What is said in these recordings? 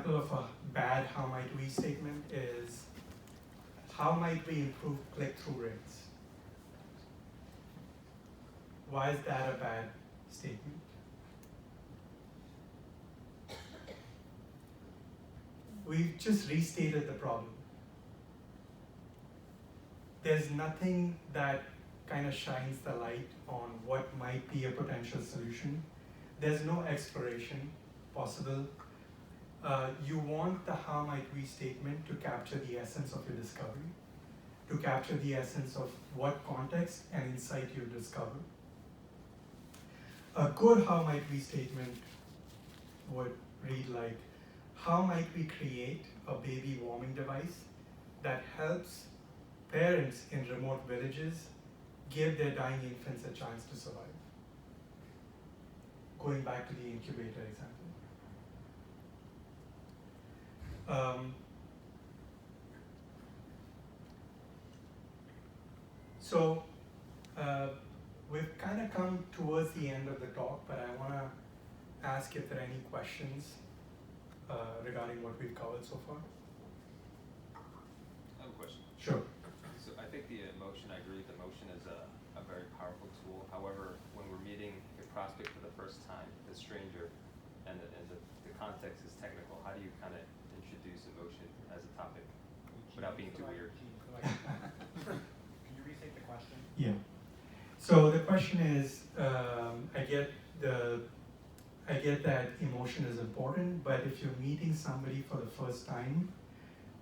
example of a bad how might we statement is, how might we improve click-through rates? Why is that a bad statement? We've just restated the problem. There's nothing that kind of shines the light on what might be a potential solution. There's no exploration possible. You want the how might we statement to capture the essence of your discovery, to capture the essence of what context and insight you discover. A good how might we statement would read like, how might we create a baby warming device that helps parents in remote villages give their dying infants a chance to survive? Going back to the incubator example. So we've kind of come towards the end of the talk, but I want to ask if there are any questions regarding what we've covered so far. I have a question. Sure. So I think the emotion, I agree, the emotion is a very powerful tool. However, when we're meeting a prospect for the first time, a stranger, and the context is technical, how do you kind of introduce emotion as a topic without being too weird? Can you restate the question? Yeah. So the question is, I get that emotion is important, but if you're meeting somebody for the first time,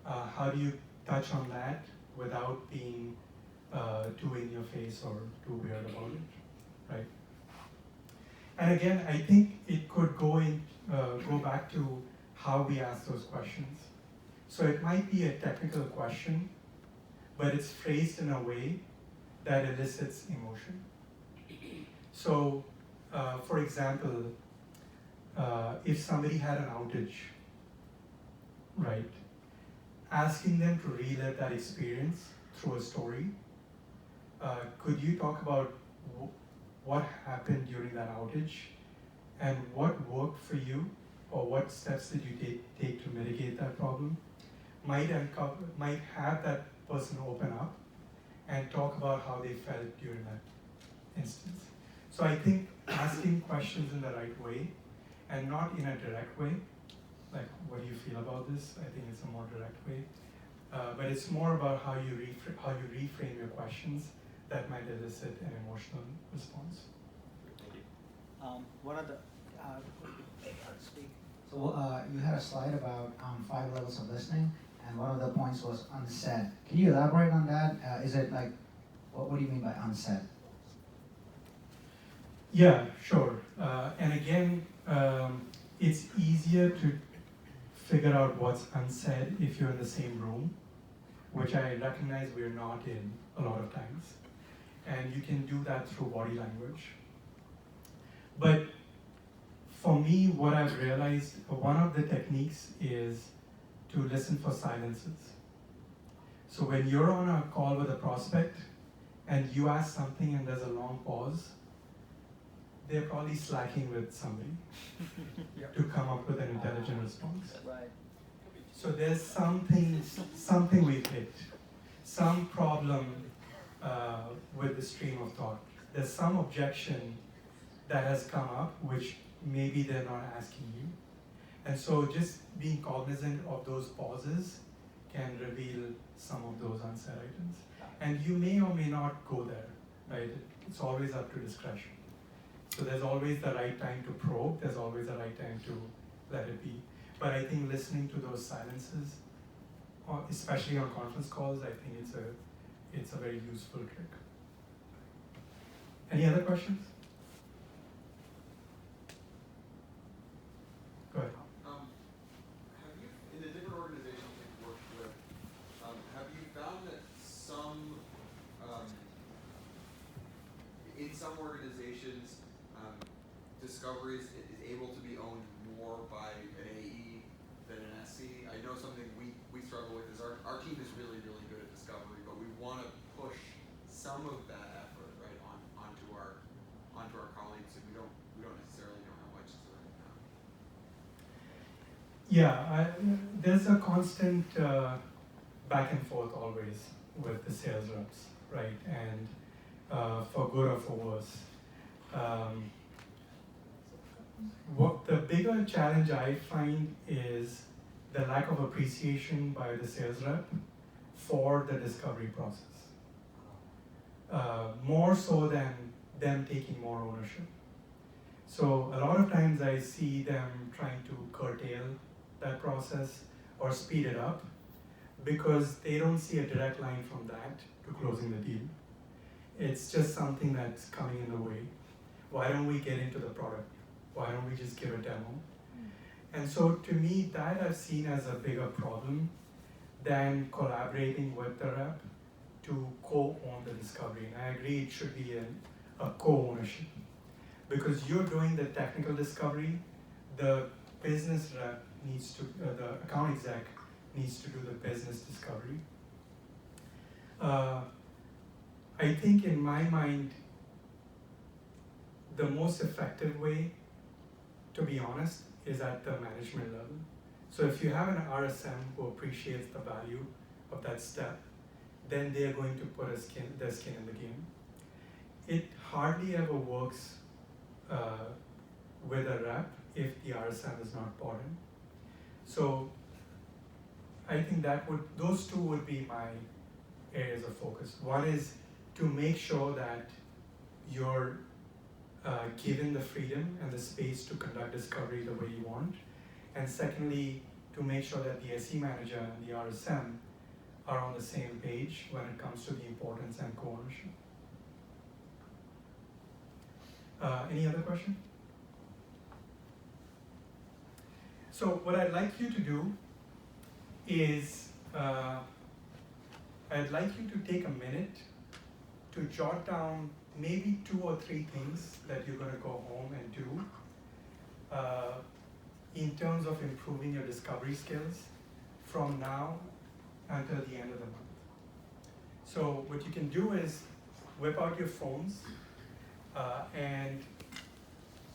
how do you touch on that without being too in your face or too weird about it, right? And again, I think it could go back to how we ask those questions. So it might be a technical question, but it's phrased in a way that elicits emotion. So, for example, if somebody had an outage, right, asking them to relive that experience through a story, could you talk about what happened during that outage and what worked for you, or what steps did you take to mitigate that problem? Might have that person open up and talk about how they felt during that instance. So I think asking questions in the right way and not in a direct way, like what do you feel about this? I think it's a more direct way. But it's more about how you reframe your questions that might elicit an emotional response. Thank you. One of the, so you had a slide about 5 levels of listening, and one of the points was unsaid. Can you elaborate on that? Is it like, what do you mean by unsaid? Yeah, sure. And again, it's easier to figure out what's unsaid if you're in the same room, which I recognize we're not in a lot of times. And you can do that through body language. But for me, what I've realized, one of the techniques is to listen for silences. So when you're on a call with a prospect and you ask something and there's a long pause, they're probably slacking with somebody to come up with an intelligent response. Right. So there's something we've hit, some problem with the stream of thought. There's some objection that has come up which maybe they're not asking you. And so just being cognizant of those pauses can reveal some of those unsaid items. And you may or may not go there, right? It's always up to discretion. So there's always the right time to probe, there's always the right time to let it be. But I think listening to those silences, especially on conference calls, I think it's a very useful trick. Any other questions? Go ahead. Have you, in the different organizations you've worked with, have you found that in some organizations, discovery is able to be owned more by an AE than an SC? I know something we struggle with is our team is really, really good at discovery, but we want to push some of that effort right onto our colleagues, and we don't necessarily know how much is the right Yeah, there's a constant back and forth always with the sales reps, right? And for good or for worse. What the bigger challenge I find is the lack of appreciation by the sales rep for the discovery process. More so than them taking more ownership. So a lot of times I see them trying to curtail that process or speed it up because they don't see a direct line from that to closing the deal. It's just something that's coming in the way. Why don't we get into the product? Why don't we just give a demo? And so to me, that I've seen as a bigger problem than collaborating with the rep to co-own the discovery. And I agree it should be a co-ownership. Because you're doing the technical discovery, the business rep needs to, the account exec needs to do the business discovery. I think in my mind, the most effective way, to be honest, is at the management level. So if you have an RSM who appreciates the value of that step, then they are going to put their skin in the game. It hardly ever works with a rep if the RSM is not bought in. So I think those two would be my areas of focus. One is to make sure that you're given the freedom and the space to conduct discovery the way you want. And secondly, to make sure that the SE manager and the RSM are on the same page when it comes to the importance and co-ownership. Any other question? So what I'd like you to do is, I'd like you to take a minute to jot down maybe 2 or 3 things that you're going to go home and do in terms of improving your discovery skills from now until the end of the month. So what you can do is whip out your phones and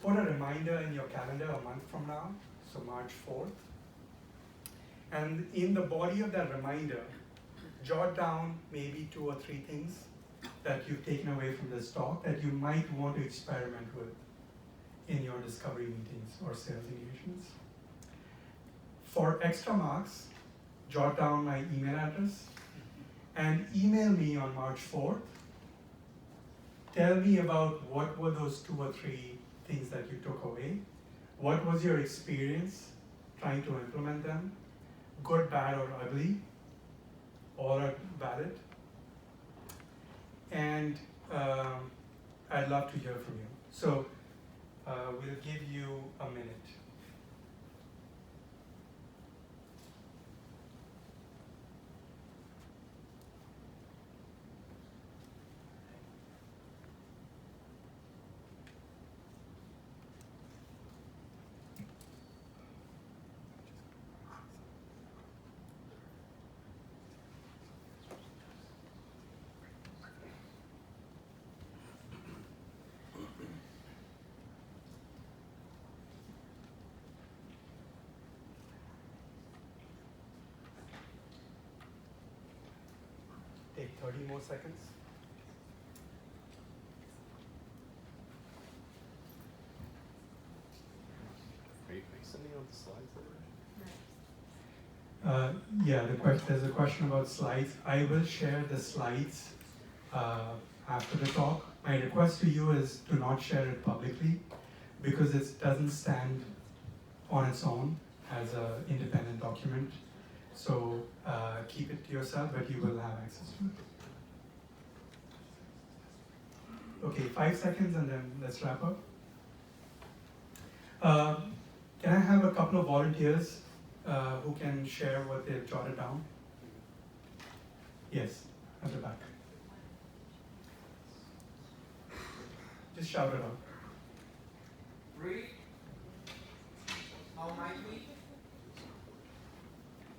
put a reminder in your calendar a month from now, so March 4th. And in the body of that reminder, jot down maybe 2 or 3 things that you've taken away from this talk that you might want to experiment with in your discovery meetings or sales engagements. For extra marks, jot down my email address and email me on March 4th. Tell me about what were those 2 or 3 things that you took away. What was your experience trying to implement them? Good, bad, or ugly? All are valid. And I'd love to hear from you. So we'll give you a minute. Take 30 more seconds. Are you sending out the slides already? Yeah, there's a question about slides. I will share the slides after the talk. My request to you is to not share it publicly because it doesn't stand on its own as an independent document. So keep it to yourself, but you will have access to it. Okay, 5 seconds and then let's wrap up. Can I have a couple of volunteers who can share what they've jotted down? Yes, at the back. Just shout it out. Read. How might we?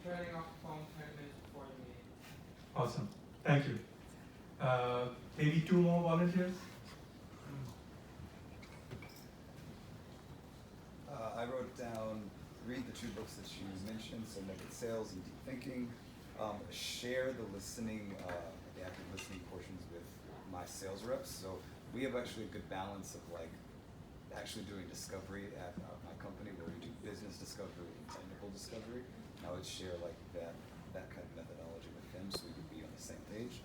Turning off the phone 10 minutes before the meeting. Awesome, thank you. Maybe 2 more volunteers? I wrote down read the 2 books that you mentioned, so Naked Sales and Deep Thinking. Share the listening, the active listening portions with my sales reps. So we have actually a good balance of like actually doing discovery at my company where we do business discovery and technical discovery. I would share like that kind of methodology with them so we could be on the same page.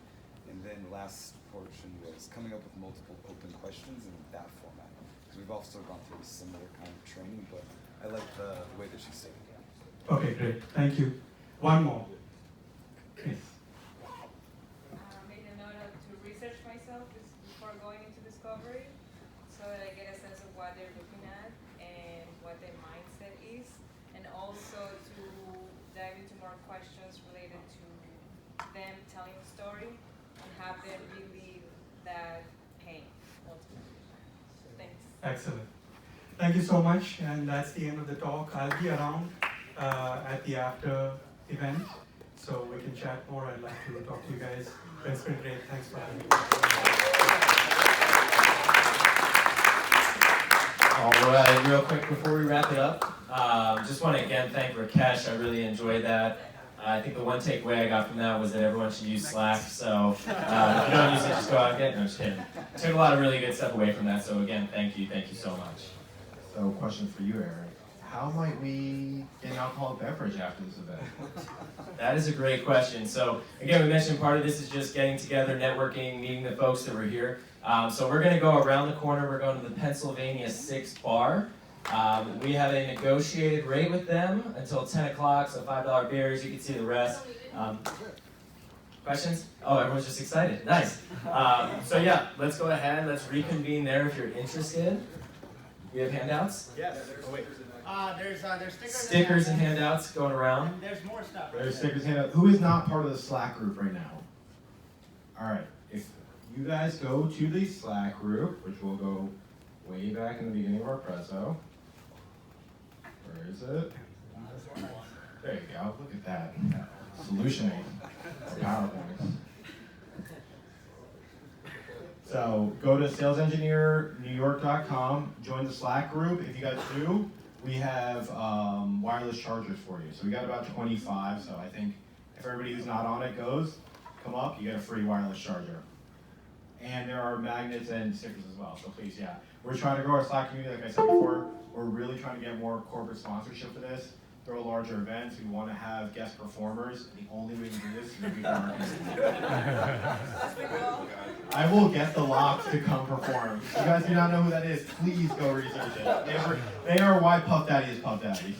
And then the last portion was coming up with multiple open questions in that format. Because we've also gone through a similar kind of training, but I like the way that she stated it. Okay, great. Thank you. One more. Yes. Made a note to research myself before going into discovery so that I get a sense of what they're looking at and what their mindset is, and also to dive into more questions related to them telling a story and have them relieve that pain ultimately. Thanks. Excellent. Thank you so much, and that's the end of the talk. I'll be around at the after event, so we can chat more. I'd like to talk to you guys. It's been great. Thanks for having me. All right, real quick before we wrap it up, just want to again thank Rakesh. I really enjoyed that. I think the one takeaway I got from that was that everyone should use Slack. So if you don't use it, just go out and get it. No, just kidding. Took a lot of really good stuff away from that. So again, thank you so much. So, question for you, Eric. How might we get an alcoholic beverage after this event? That is a great question. So again, we mentioned part of this is just getting together, networking, meeting the folks that were here. So we're going to go around the corner. We're going to the Pennsylvania 6 bar. We have a negotiated rate with them until 10 o'clock, so $5 beers. You can see the rest. Questions? Oh, everyone's just excited. Nice. So yeah, let's go ahead. Let's reconvene there if you're interested. We have handouts? Yes. Oh, wait. There's Stickers and handouts going around. And there's more stuff. There's stickers handed out. Who is not part of the Slack group right now? All right. If you guys go to the Slack group, which will go way back in the beginning of our preso. Where is it? There you go. Look at that. Solutioning for PowerPoints. So go to salesengineernewyork.com, join the Slack group. If you guys do, we have wireless chargers for you. So we got about 25, so I think if everybody who's not on it goes, come up, you get a free wireless charger. And there are magnets and stickers as well, so please, yeah. We're trying to grow our Slack community, like I said before. We're really trying to get more corporate sponsorship for this, throw larger events. We want to have guest performers. The only way to do this is to be marketing. I will get the Locks to come perform. If you guys do not know who that is, please go research it. They are why Puff Daddy is Puff Daddy.